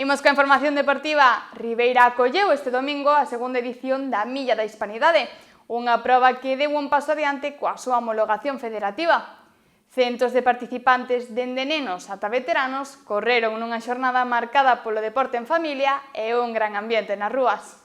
Imos coa información deportiva. Ribeira acolleu este domingo a segunda edición da Milla da Hispanidade, unha proba que deu un paso adiante coa súa homologación federativa. Centos de participantes, dende nenos ata veteranos, correron nunha xornada marcada polo deporte en familia e un gran ambiente nas rúas.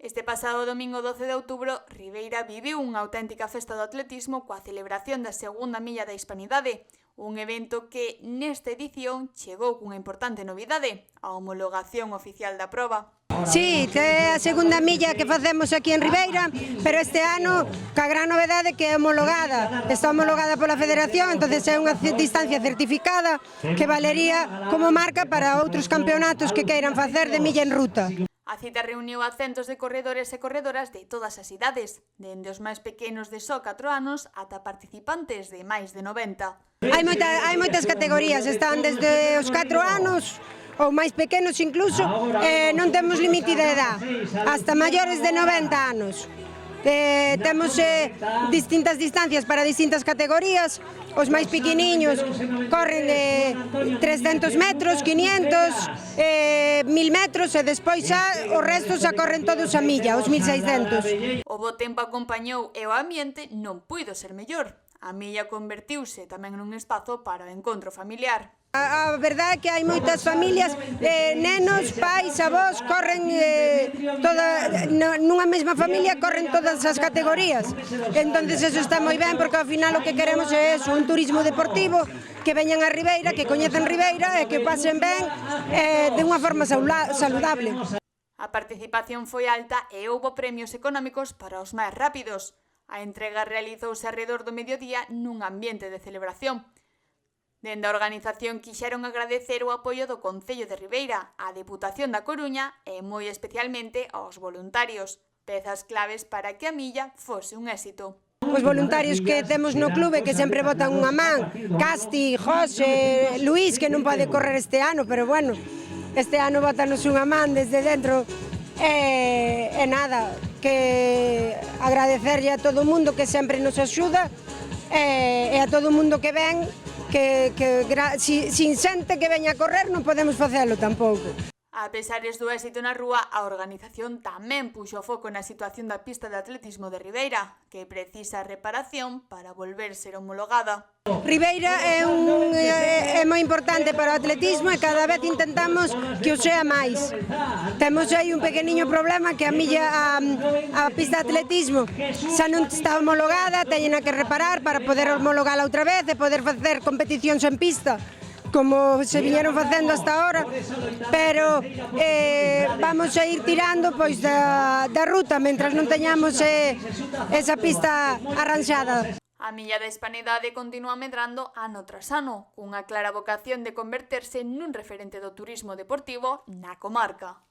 Este pasado domingo 12 de outubro, Ribeira viviu unha auténtica festa do atletismo coa celebración da segunda Milla da Hispanidade, un evento que nesta edición chegou cunha importante novidade, a homologación oficial da proba. Sí, é a segunda milla que facemos aquí en Ribeira, pero este ano ca gran novedade que é homologada. Está homologada pola Federación, entonces é unha distancia certificada que valería como marca para outros campeonatos que queiran facer de milla en ruta. A cita reuniu a centos de corredores e corredoras de todas as idades, dende os máis pequenos de só 4 anos ata participantes de máis de 90. Hai moitas categorías, están desde os 4 anos ou máis pequenos incluso, non temos límite de edad, hasta maiores de 90 anos. Temos distintas distancias para distintas categorías. Os máis pequeniños corren de 300 metros, 500, 1000 metros e despois xa o resto xa corren todos a milla, os 1600. O bo tempo acompañou e o ambiente non puido ser mellor. A milla convertiuse tamén nun espazo para o encontro familiar. A verdade é que hai moitas familias, nenos, pais, avós, corren nunha mesma familia, corren todas as categorías. Entonces eso está moi ben, porque ao final o que queremos é eso, un turismo deportivo, que veñan a Ribeira, que coñecen Ribeira e que pasen ben de unha forma saludable. A participación foi alta e houbo premios económicos para os máis rápidos. A entrega realizouse arredor do mediodía nun ambiente de celebración. Dende a organización quixeron agradecer o apoio do Concello de Ribeira, a Deputación da Coruña e moi especialmente aos voluntarios, pezas claves para que a milla fose un éxito. Os voluntarios que temos no clube que sempre botan unha man, Casti, José, Luís, que non pode correr este ano, pero bueno, este ano botanos unha man desde dentro e nada, que agradecerlle a todo o mundo que sempre nos axuda e a todo o mundo que ven, que sin xente que veña a correr non podemos facelo tampouco. A pesares do éxito na rúa, a organización tamén puxo foco na situación da pista de atletismo de Ribeira, que precisa reparación para volver ser homologada. Ribeira é moi importante para o atletismo e cada vez intentamos que o sea máis. Temos aí un pequeniño problema que a pista de atletismo xa non está homologada, teñena que reparar para poder homologala outra vez e poder facer competicións en pista, como se viñeron facendo hasta ahora, pero vamos a ir tirando pois da ruta mentras non teñamos esa pista arranxada. A Milla da Hispanidade continúa medrando ano tras ano, cunha clara vocación de converterse nun referente do turismo deportivo na comarca.